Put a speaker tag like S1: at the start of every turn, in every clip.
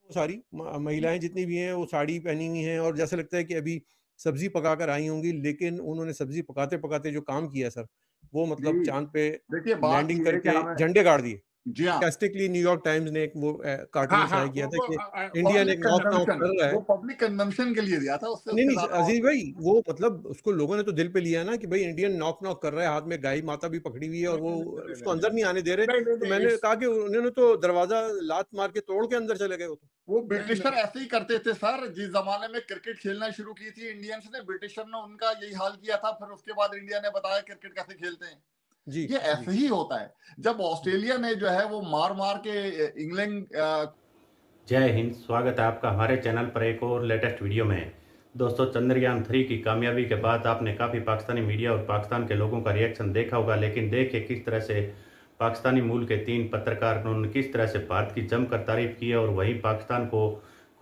S1: सारी महिलाएं जितनी भी हैं वो साड़ी पहनी हुई हैं और जैसा लगता है कि अभी सब्जी पकाकर आई होंगी, लेकिन उन्होंने सब्जी पकाते पकाते जो काम किया सर, वो मतलब
S2: जी,
S1: चांद पे
S2: देखिए बात
S1: लैंडिंग
S2: ये है कि
S1: करके
S2: हमें
S1: झंडे गाड़ दिए।
S2: जी हाँ।
S1: sarcastically न्यूयॉर्क टाइम्स ने एक वो कार्टून
S2: हाँ,
S1: शाया
S2: हाँ,
S1: किया था कि इंडिया ने
S2: पब्लिक
S1: एक नॉक आउट
S2: कंजम्पशन,
S1: कर रहा है।
S2: वो पब्लिक कंजम्पशन के लिए दिया था, उससे
S1: नहीं,
S2: उससे
S1: नहीं
S2: ज़्यादा और
S1: अज़ीज़ भाई, वो मतलब उसको लोगों ने तो दिल पे लिया ना कि भाई इंडियन नॉक नॉक कर रहा है, हाथ में गाय माता भी पकड़ी हुई है और
S2: नहीं,
S1: वो
S2: नहीं, नहीं, नहीं,
S1: उसको
S2: नहीं, नहीं,
S1: अंदर नहीं आने दे रहे।
S2: नहीं, नहीं,
S1: तो
S2: नहीं,
S1: मैंने
S2: इट्स
S1: कहा कि उन्होंने तो दरवाज़ा लात मार के तोड़ के अंदर चले गए वो तो।
S2: वो ब्रिटिशर ऐसे ही करते थे सर। जिस ज़माने में क्रिकेट खेलना शुरू की थी इंडियंस ने, ब्रिटिशर ने उनका यही हाल किया था, फिर उसके बाद इंडिया ने बताया क्रिकेट कैसे खेलते हैं।
S1: जी,
S2: ये
S1: जी,
S2: ऐसे ही होता है। जब ऑस्ट्रेलिया ने जो है वो मार-मार के इंग्लैंड
S3: जय हिंद। स्वागत है आपका हमारे चैनल पर एक और लेटेस्ट वीडियो में। दोस्तों, चंद्रयान-3 की कामयाबी के बाद आपने काफ़ी पाकिस्तानी मीडिया और पाकिस्तान के लोगों का रिएक्शन देखा होगा, लेकिन देखिए किस तरह से पाकिस्तानी मूल के 3 पत्रकार उन्होंने किस तरह से भारत की जमकर तारीफ की है और वहीं पाकिस्तान को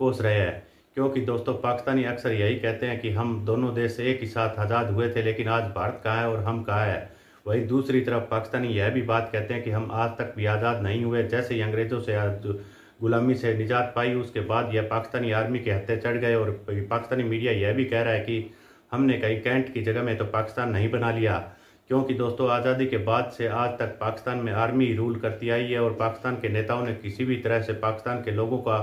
S3: कोस रहे हैं। क्योंकि दोस्तों, पाकिस्तानी अक्सर यही कहते हैं कि हम दोनों देश एक ही साथ आज़ाद हुए थे, लेकिन आज भारत कहाँ है और हम कहाँ है। वहीं दूसरी तरफ पाकिस्तानी यह भी बात कहते हैं कि हम आज तक भी आज़ाद नहीं हुए। जैसे ही अंग्रेज़ों से गुलामी से निजात पाई, उसके बाद यह पाकिस्तानी आर्मी के हत्थे चढ़ गए और पाकिस्तानी मीडिया यह भी कह रहा है कि हमने कहीं कैंट की जगह में तो पाकिस्तान नहीं बना लिया। क्योंकि दोस्तों, आज़ादी के बाद से आज तक पाकिस्तान में आर्मी रूल करती आई है और पाकिस्तान के नेताओं ने किसी भी तरह से पाकिस्तान के लोगों का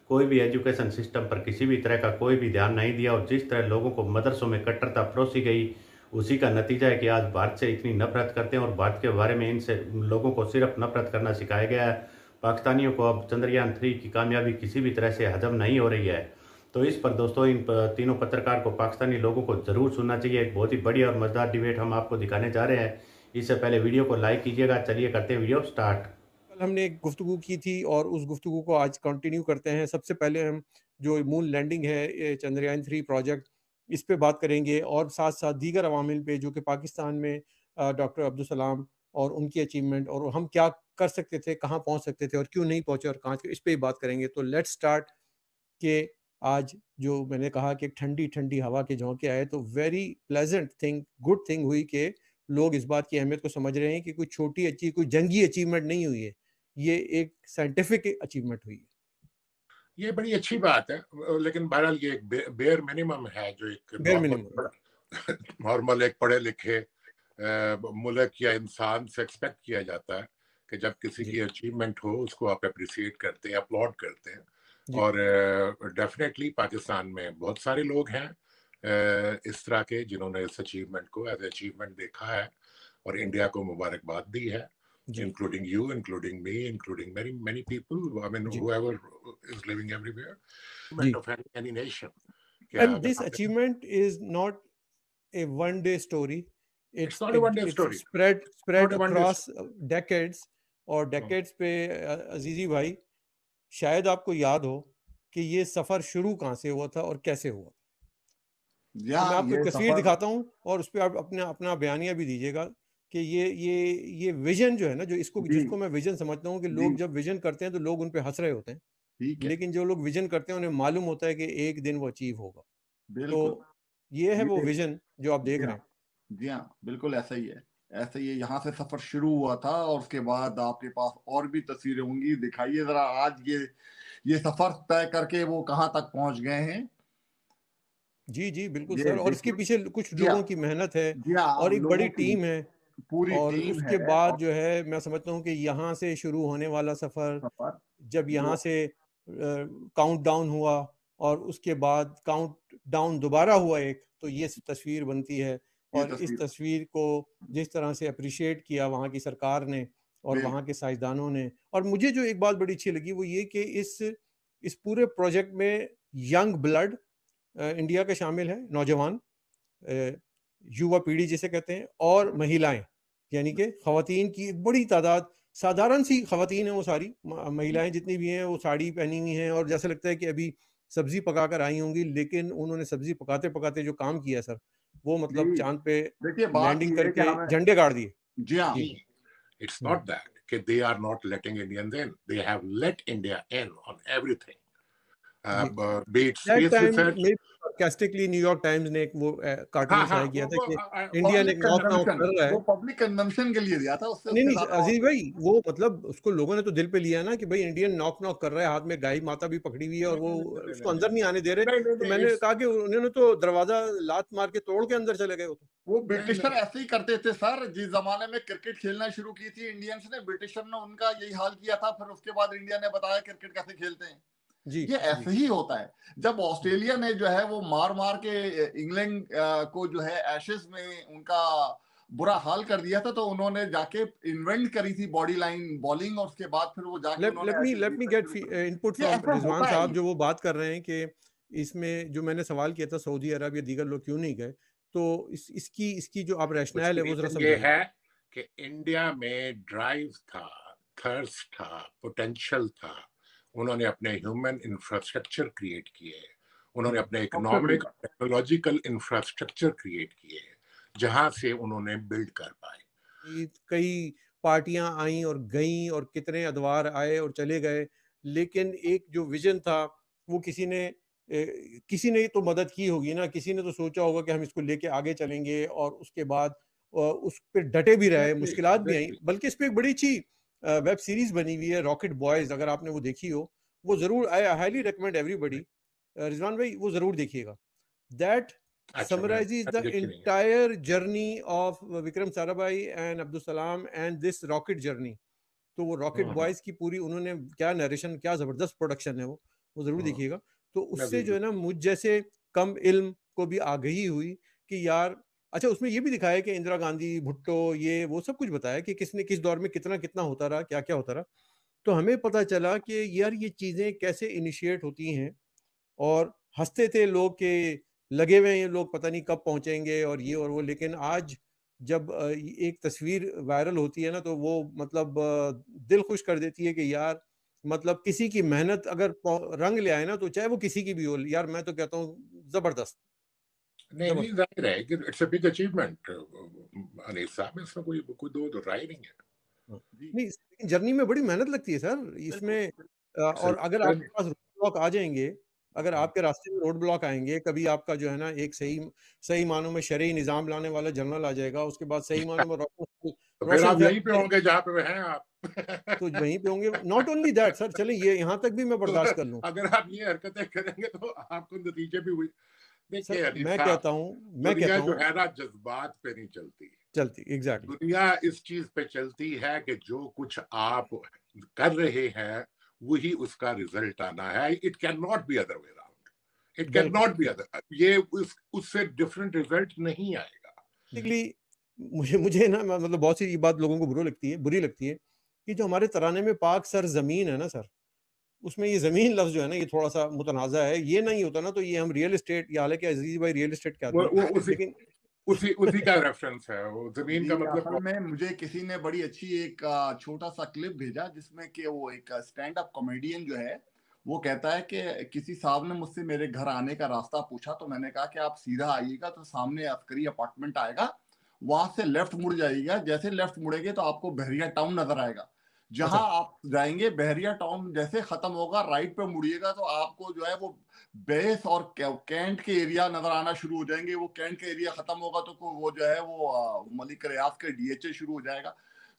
S3: कोई भी एजुकेशन सिस्टम पर किसी भी तरह का कोई भी ध्यान नहीं दिया और जिस तरह लोगों को मदरसों में कट्टरता परोसी गई, उसी का नतीजा है कि आज भारत से इतनी नफरत करते हैं और भारत के बारे में इनसे लोगों को सिर्फ नफरत करना सिखाया गया है। पाकिस्तानियों को अब चंद्रयान-3 की कामयाबी किसी भी तरह से हजम नहीं हो रही है। तो इस पर दोस्तों, इन तीनों पत्रकार को पाकिस्तानी लोगों को ज़रूर सुनना चाहिए। एक बहुत ही बढ़िया और मज़ेदार डिबेट हम आपको दिखाने जा रहे हैं। इससे पहले वीडियो को लाइक कीजिएगा। चलिए करते हैं वीडियो स्टार्ट।
S1: कल हमने एक गुफ्तगू की थी और उस गुफ्तगू को आज कंटिन्यू करते हैं। सबसे पहले हम जो मून लैंडिंग है ये चंद्रयान-3 प्रोजेक्ट, इस पे बात करेंगे और साथ-साथ दीगर अवामिल पे जो कि पाकिस्तान में डॉक्टर अब्दुल सलाम और उनकी अचीवमेंट और हम क्या कर सकते थे, कहाँ पहुँच सकते थे और क्यों नहीं पहुँचे और कहाँ, इस पे ही बात करेंगे। तो लेट्स स्टार्ट कि आज जो मैंने कहा कि ठंडी-ठंडी हवा के झोंके आए तो very pleasant thing, good thing हुई कि लोग इस बात की अहमियत को समझ रहे हैं कि कोई कोई जंगी अचीवमेंट नहीं हुई है। ये एक साइंटिफिक अचीवमेंट हुई है।
S4: ये बड़ी अच्छी बात है। लेकिन बहरहाल ये एक बेयर मिनिमम है जो एक
S1: बेयर मिनिमम।
S4: नॉर्मल एक पढ़े लिखे मुल्क या इंसान से एक्सपेक्ट किया जाता है कि जब किसी
S1: जी,
S4: की अचीवमेंट हो उसको आप अप्रिशिएट करते हैं, अपलॉड करते हैं।
S1: जी,
S4: और डेफिनेटली पाकिस्तान में बहुत सारे लोग हैं इस तरह के जिन्होंने इस अचीवमेंट को एज अचीवमेंट देखा है और इंडिया को मुबारकबाद दी है,
S1: जी,
S4: including you, including me, including many people. I mean,
S1: जी,
S4: whoever is living everywhere,
S1: जी।
S4: of any nation. क्या
S1: एंड
S4: अगर
S1: दिस
S4: आपने
S1: achievement is not a one day story.
S4: It's not a one day
S1: It's
S4: story.
S1: spread
S4: Not a one day
S1: across
S4: story.
S1: decades और decades पे अजीजी भाई, शायद आपको याद हो कि ये सफ़र शुरू कहाँ से हुआ था और कैसे हुआ। तो मैं
S2: या
S1: आपको एक
S2: ये
S1: तस्वीर
S2: सफर
S1: दिखाता हूँ और उस पे आप अपना अपना बयानिया भी दीजिएगा कि ये विज़न जो है ना, जो इसको
S2: जी,
S1: जिसको मैं विज़न समझता हूँ कि
S2: जी,
S1: लोग जब विज़न करते हैं तो लोग उन पे हँस रहे होते हैं।
S2: ठीक है,
S1: लेकिन जो लोग विज़न करते हैं उन्हें मालूम होता है कि एक दिन वो अचीव होगा।
S2: बिल्कुल।
S1: तो ये है वो
S2: ये
S1: विज़न जो आप देख
S2: जी
S1: रहे
S2: हाँ,
S1: हैं।
S2: जी हाँ, बिल्कुल ऐसा ही है। ऐसे ही है, यहाँ से सफर शुरू हुआ था और उसके बाद आपके पास और भी तस्वीरें होंगी। दिखाइए ज़रा आज ये सफर तय करके वो कहाँ तक पहुँच गए हैं।
S1: जी, जी, बिल्कुल
S2: ये
S1: सर और इसके
S2: देखिए
S1: पीछे कुछ
S2: जी हाँ,
S1: लोगों की मेहनत है
S2: जी हाँ,
S1: और एक बड़ी
S2: लोगों की
S1: टीम है
S2: पूरी
S1: और
S2: टीम
S1: उसके
S2: है
S1: बाद
S2: और
S1: जो है मैं समझता हूँ कि यहाँ से शुरू होने वाला सफ़र,
S2: सफर
S1: जब
S2: जो
S1: यहाँ से काउंटडाउन हुआ और उसके बाद काउंटडाउन दोबारा हुआ एक, तो ये तस्वीर बनती है
S2: ये
S1: और इस
S2: तस्वीर
S1: तस्वीर को जिस तरह से एप्रिशिएट किया वहाँ की सरकार ने और
S2: बिल
S1: वहाँ के साइंसदानों ने। और मुझे जो एक बात बड़ी अच्छी लगी वो ये कि इस पूरे प्रोजेक्ट में यंग ब्लड इंडिया के शामिल है, नौजवान अ, युवा पीढ़ी जिसे कहते हैं और महिलाएं, यानी कि खवातीन की एक बड़ी तादाद, साधारण सी खवातीन हैं वो सारी महिलाएं जितनी भी हैं वो साड़ी पहनी हुई हैं और जैसा लगता है कि अभी सब्जी पकाकर आई होंगी, लेकिन उन्होंने सब्जी पकाते पकाते जो काम किया सर, वो मतलब
S2: जी,
S1: चांद पे
S2: देखिए बात
S1: लैंडिंग
S2: ये है कि
S1: करके
S2: हमें
S1: झंडे गाड़ दिए।
S2: जी हाँ,
S1: जी।
S4: It's
S1: hmm,
S4: not that. Okay, they are not letting Indians in. They have let India in on everything. Beat
S1: that
S4: space
S1: time
S4: research.
S1: में sarcastically न्यूयॉर्क टाइम्स ने एक वो कार्टून
S4: हाँ हाँ,
S1: शाया किया था कि इंडिया ने
S2: पब्लिक
S1: नॉक आउट
S2: कंजम्पशन,
S1: कर रहा है।
S2: वो पब्लिक कंजम्पशन के लिए दिया था, उससे
S1: नहीं
S2: उससे
S1: नहीं
S2: ज्यादा और
S1: अजीज
S2: कुछ
S1: भाई, वो मतलब उसको लोगों ने तो दिल पे लिया ना कि भाई इंडियन नॉक नॉक कर रहा है, हाथ में गाय माता भी पकड़ी हुई है और
S2: नहीं
S1: वो
S2: नहीं नहीं नहीं
S1: उसको
S2: नहीं
S1: अंदर नहीं आने दे रहे।
S4: नहीं नहीं
S1: तो
S4: नहीं,
S1: मैंने कहा कि उन्होंने तो दरवाजा लात मार के तोड़ के अंदर चले गए वो तो।
S2: वो
S4: नहीं
S2: ब्रिटिशर
S4: नहीं
S2: ऐसे ही करते थे सर। जिस जमाने में क्रिकेट खेलना शुरू की थी इंडियंस ने, ब्रिटिशर ने उनका यही हाल किया था। फिर उसके बाद इंडिया ने बताया क्रिकेट कैसे खेलते हैं।
S1: जी
S2: ये
S1: जी
S2: ऐसे ही होता है। जब ऑस्ट्रेलिया ने जो है वो मार मार के इंग्लैंड को जो है एशेज में उनका बुरा हाल कर दिया था, तो उन्होंने जाके इन्वेंट करी थी बॉडी लाइन बॉलिंग, और उसके बाद फिर वो जाके उन्होंने एशेज
S1: लेट मी
S2: जीतना
S1: गेट
S2: शुरू कर दिया।
S1: इनपुट
S2: ये
S1: फ्रॉम
S2: ऐसा
S1: रिजवान
S2: होता है
S1: साहब
S2: ये।
S1: जो वो बात कर रहे हैं कि इसमें जो मैंने सवाल किया था सऊदी अरब या दीगर लोग क्यों नहीं गए, तो इसकी इसकी जो आप रैशनल है वो जरा
S4: रीजन ये
S1: समझाइए।
S4: है कि इंडिया में ड्राइव था, थर्स्ट था, पोटेंशियल था। उन्होंने अपने ह्यूमन इंफ्रास्ट्रक्चर क्रिएट किए, उन्होंने अपने
S2: सबसे
S4: इकोनॉमिक
S2: पहले
S4: टेक्नोलॉजिकल इंफ्रास्ट्रक्चर क्रिएट किए, जहां से उन्होंने बिल्ड कर पाए।
S1: कई पार्टियां आई और गईं और कितने अदवार आए और चले गए, लेकिन एक जो विजन था वो किसी ने तो मदद की होगी ना, किसी ने तो सोचा होगा कि हम इसको लेके आगे चलेंगे और उसके बाद उस पर डटे भी रहे,
S4: एग्जैक्टली
S1: मुश्किलात भी आई।
S4: एग्जैक्टली।
S1: बल्कि इस पे एक बड़ी अच्छी वेब सीरीज बनी हुई है रॉकेट बॉयज, अगर आपने वो देखी हो वो जरूर, I highly recommend everybody. Rizwan भाई वो जरूर देखिएगा। दैट
S4: अच्छा,
S1: summarizes the
S4: मैंने देखी नहीं है।
S1: entire journey of Vikram Sarabhai and Abdul Salam and this rocket journey। तो वो रॉकेट
S4: हम्म,
S1: बॉयज की पूरी उन्होंने क्या नरेशन, क्या जबरदस्त प्रोडक्शन है वो जरूर
S4: हम्म,
S1: देखिएगा। तो
S4: मैं
S1: उससे
S4: भी
S1: जो है ना मुझ जैसे कम इल्म को भी आगही हुई कि यार अच्छा, उसमें ये भी दिखाया कि इंदिरा गांधी, भुट्टो, ये वो सब कुछ बताया कि किसने किस दौर में कितना कितना होता रहा, क्या क्या होता रहा। तो हमें पता चला कि यार ये चीजें कैसे इनिशिएट होती हैं। और हंसते थे लोग कि लगे हुए हैं ये लोग, पता नहीं कब पहुंचेंगे और ये और वो। लेकिन आज जब एक तस्वीर वायरल होती है ना तो वो मतलब दिल खुश कर देती है कि यार मतलब किसी की मेहनत अगर रंग ले आए ना, तो चाहे वो किसी की भी हो, यार मैं तो कहता हूँ जबरदस्त
S4: नहीं नहीं,
S1: जबरदस्त।
S4: जाहिर है कि it's a big achievement Anil साहब, इसमें कोई कोई दो राय नहीं है।
S1: हाँ।
S2: जी
S1: नहीं लेकिन जर्नी में बड़ी मेहनत लगती है सर
S2: बिल्कुल
S1: इसमें। और अगर
S4: सिर्फ
S1: आपके पास रोड ब्लॉक आ जाएंगे, अगर आपके रास्ते में रोड ब्लॉक आएंगे, कभी आपका जो है ना एक सही सही मानों में शरई निज़ाम लाने वाला जनरल आ जाएगा, उसके बाद सही मानों में रोशन
S4: तो फिर
S1: रोशन
S4: आप यहीं पे
S1: फैक्ट्री,
S4: होंगे जहां पे हैं आप।
S1: तो वहीं पे होंगे। नॉट ओनली दैट सर, चले ये यहाँ तक भी मैं
S4: तो
S1: बर्दाश्त कर लूँ।
S4: अगर आप ये हरकतें करेंगे तो आपको नतीजे भी हुई। देखिए
S1: सर
S4: अनिल
S1: मैं
S4: साहब,
S1: कहता हूँ, मैं
S4: दुनिया
S1: कहता
S4: जो
S1: हूँ
S4: है ना जज्बात पे नहीं चलती।
S1: चलती एग्जैक्टली।
S4: दुनिया इस चीज पे चलती है कि जो कुछ आप कर रहे हैं वही उसका रिजल्ट आना है। It can not be other way around, it can
S1: बिल्कुल
S4: नॉट बी अदर, ये उससे डिफरेंट रिजल्ट नहीं आएगा।
S1: बेसिकली मुझे मुझे ना मतलब बहुत सी ये बात लोगों को बुरी लगती है कि जो हमारे तराने में पाक सर जमीन है ना सर, उसमें ये जमीन लफ्ज जो है ना ये थोड़ा सा मुतनाज़ा है। ये नहीं होता ना तो ये हम रियल एस्टेट, या हालांकि अजीज भाई रियल एस्टेट के आदमी
S4: वो
S1: हैं,
S4: उसी
S1: लेकिन
S4: उसी उसी का रेफरेंस है, वो जमीन
S2: जी
S4: का मतलब।
S2: असल में मुझे किसी ने बड़ी अच्छी एक छोटा सा क्लिप भेजा, जिसमें कि वो एक स्टैंड अप कॉमेडियन जो है वो कहता है कि किसी साहब ने मुझसे मेरे घर आने का रास्ता पूछा, तो मैंने कहा कि आप सीधा आइएगा तो सामने अस्करी अपार्टमेंट आएगा, वहां से लेफ्ट मुड़ जाइएगा। जैसे लेफ्ट मुड़ेंगे तो आपको बहरिया टाउन नजर आएगा। जहां
S1: अच्छा
S2: आप जाएंगे बहरिया टाउन जैसे खत्म होगा, राइट पे मुड़िएगा तो आपको जो है वो बेस और कैंट के एरिया नजर आना शुरू हो जाएंगे। वो कैंट के एरिया खत्म होगा तो वो जो है वो मलिक रियाज के डीएचए शुरू हो जाएगा।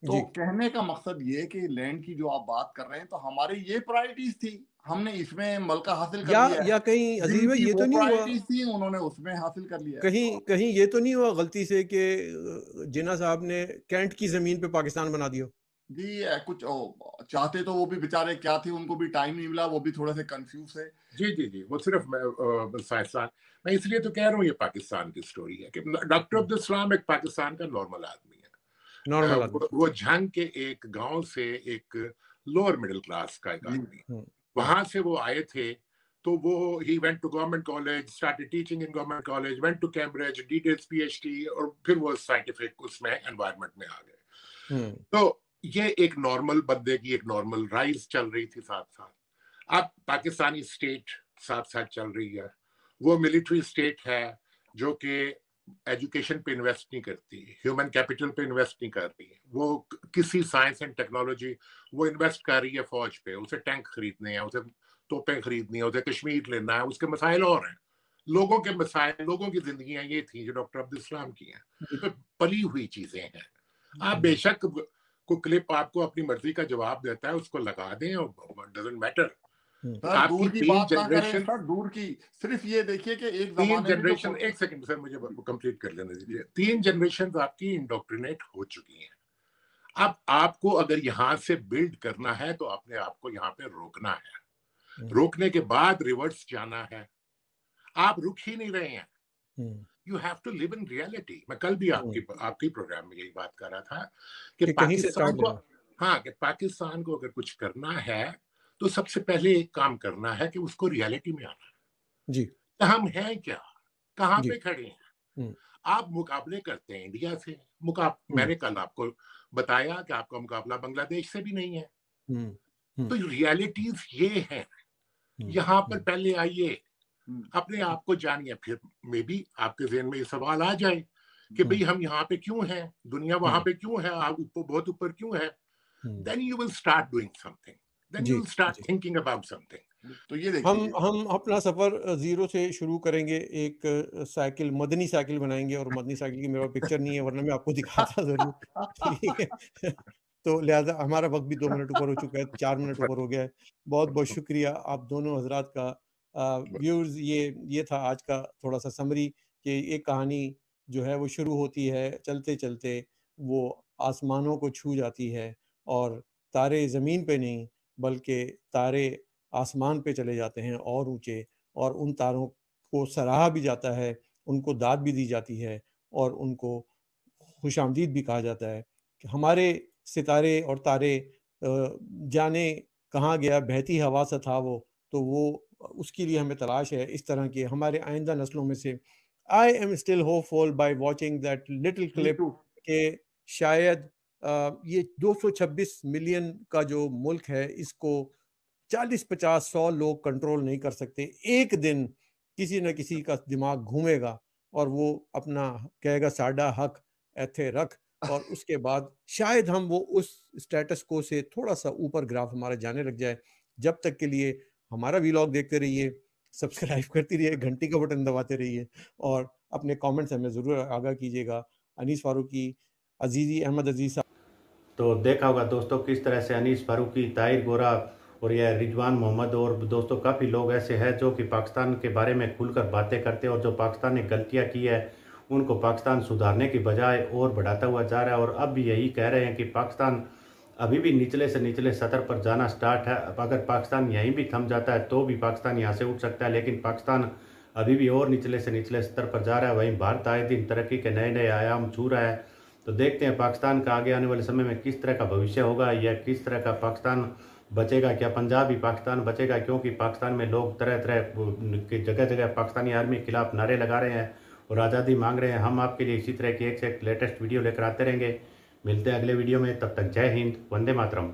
S2: तो
S1: जी।
S2: कहने का मकसद ये है कि लैंड की जो आप बात कर रहे हैं, तो हमारी ये प्रायोरिटीज थी, हमने इसमें मलका हासिल कर लिया है।
S1: या कहीं अजीज भाई
S2: जिनकी
S1: ये
S2: वो
S1: तो नहीं हुआ,
S2: प्रायोरिटीज थी उन्होंने उसमें हासिल कर लिया है।
S1: कहीं
S2: तो
S1: कहीं ये तो नहीं हुआ गलती से कि जिन्ना साहब ने कैंट की जमीन पे पाकिस्तान बना दिया?
S2: जी कुछ चाहते तो वो भी बेचारे क्या थे, उनको भी टाइम नहीं मिला, वो भी थोड़े से कंफ्यूज है।
S4: जी जी जी, वो सिर्फ मैं इसलिए तो कह रहा हूँ ये पाकिस्तान की स्टोरी है कि डॉक्टर अब्दुल सलाम एक पाकिस्तान का नॉर्मल आदमी है।
S1: नॉर्मल आदमी।
S4: वो झंग के एक गांव से एक लोअर मिडिल क्लास का एक
S2: जी
S4: आदमी,
S1: हम्म,
S4: वहां से वो आए थे। तो वो ही went to government college, started teaching in government college, went to Cambridge, did his PhD, और फिर वो साइंटिफिक उसमें एनवायरनमेंट में आ गए।
S1: हम्म।
S4: तो ये एक नॉर्मल बंदे की एक नॉर्मल राइज चल रही थी साथ साथ। अब पाकिस्तानी स्टेट साथ साथ चल रही है, वो मिलिट्री स्टेट है जो कि एजुकेशन पे इन्वेस्ट नहीं करती, ह्यूमन कैपिटल पे इन्वेस्ट नहीं कर रही, वो किसी साइंस एंड टेक्नोलॉजी, वो इन्वेस्ट कर रही है फौज पे, उसे टैंक खरीदने हैं, उसे तोपें खरीदनी है, उसे कश्मीर लेना है, उसके मसाइल और हैं। लोगों के मसाइल, लोगों की जिंदगियां ये थी जो डॉक्टर अब्दुल सलाम की हैं, तो पली हुई चीजें हैं। आप बेशक को क्लिप आपको अपनी मर्जी का जवाब देता है, उसको लगा दें, और डजंट मैटर।
S2: सर दूर की बात ना करें सर, दूर की, सिर्फ ये देखिए कि एक
S4: तीन जनरेशन, एक सेकंड सर मुझे कंप्लीट कर लेने दीजिए, 3 जनरेशन आपकी इंडोक्ट्रिनेट हो चुकी हैं। अब आपको अगर यहाँ से बिल्ड करना है तो अपने आप को यहाँ पे रोकना है, रोकने के बाद रिवर्स जाना है। आप रुक ही नहीं रहे हैं, you have to live in reality. मैं कल भी आपकी प्रोग्राम में यही बात कर रहा था कि पाकिस्तान को, हाँ, कि पाकिस्तान को अगर कुछ करना है तो सबसे पहले एक काम करना है कि उसको रियलिटी में आना है जी। हम हैं क्या, कहाँ पे खड़े हैं। आप मुकाबले करते हैं इंडिया से, मैंने कल आपको बताया कि आपका मुकाबला बांग्लादेश से भी नहीं है। तो रियलिटीज ये हैं, यहाँ पर पहले आइए, अपने आप को जानिए, फिर मे बी आपके ज़हन में ये सवाल आ जाए कि भाई हम यहाँ पे क्यों हैं, दुनिया वहां पे क्यों है, आप ऊपर बहुत ऊपर क्यों है। Then you will start doing something, then you will start thinking about something.
S1: तो ये देखिए, हम अपना सफर जीरो से शुरू करेंगे। एक साइकिल, मदनी साइकिल बनाएंगे, और मदनी साइकिल की मेरे पास पिक्चर नहीं है, वरना मैं आपको दिखाता जरूर। ठीक है। तो लिहाजा हमारा वक्त भी 2 मिनट ऊपर हो चुका है, 4 मिनट ऊपर हो गया है। बहुत बहुत शुक्रिया आप दोनों हजरात का। व्यूअर्स, ये था आज का थोड़ा सा समरी कि एक कहानी जो है वो शुरू होती है, चलते चलते वो आसमानों को छू जाती है, और तारे ज़मीन पे नहीं बल्कि तारे आसमान पे चले जाते हैं और ऊंचे, और उन तारों को सराहा भी जाता है, उनको दाद भी दी जाती है, और उनको खुशामदीद भी कहा जाता है कि हमारे सितारे और तारे जाने कहाँ गया, बहती हवा सा था वो, तो वो उसके लिए हमें तलाश है। इस तरह की हमारे आइंदा नस्लों में से I am still hopeful by watching that little clip के शायद ये 226 मिलियन का जो मुल्क है, इसको 40-50-100 लोग कंट्रोल नहीं कर सकते। एक दिन किसी न किसी का दिमाग घूमेगा और वो अपना कहेगा साडा हक ऐथे रख, और उसके बाद शायद हम वो उस स्टेटस को से थोड़ा सा ऊपर ग्राफ हमारा जाने लग जाए। जब तक के लिए हमारा वीलॉग देखते रहिए, सब्सक्राइब करते रहिए, घंटी का बटन दबाते रहिए, और अपने कमेंट्स हमें ज़रूर आगाह कीजिएगा। अनीस फारूकी, अजीज़ी अहमद अजीज़ साहब।
S3: तो देखा होगा दोस्तों किस तरह से अनीस फारूकी, ताहिर गोरा और यह रिजवान मोहम्मद और दोस्तों काफ़ी लोग ऐसे हैं जो कि पाकिस्तान के बारे में खुलकर बातें करते हैं, और जो पाकिस्तान ने गलतियां की है उनको पाकिस्तान सुधारने की बजाय और बढ़ाता हुआ जा रहा है। और अब भी यही कह रहे हैं कि पाकिस्तान अभी भी निचले से निचले सतर पर जाना स्टार्ट है। अगर पाकिस्तान यहीं भी थम जाता है तो भी पाकिस्तान यहाँ से उठ सकता है, लेकिन पाकिस्तान अभी भी और निचले से निचले स्तर पर जा रहा है। वहीं भारत आए दिन तरक्की के नए नए आयाम छू रहा है। तो देखते हैं पाकिस्तान का आगे आने वाले समय में किस तरह का भविष्य होगा, या किस तरह का पाकिस्तान बचेगा। क्या पंजाब ही पाकिस्तान बचेगा, क्योंकि पाकिस्तान में लोग तरह तरह की जगह जगह पाकिस्तानी आर्मी के खिलाफ नारे लगा रहे हैं और आज़ादी मांग रहे हैं। हम आपके लिए इसी तरह की एक से एक लेटेस्ट वीडियो लेकर आते रहेंगे। मिलते हैं अगले वीडियो में, तब तक जय हिंद, वंदे मातरम।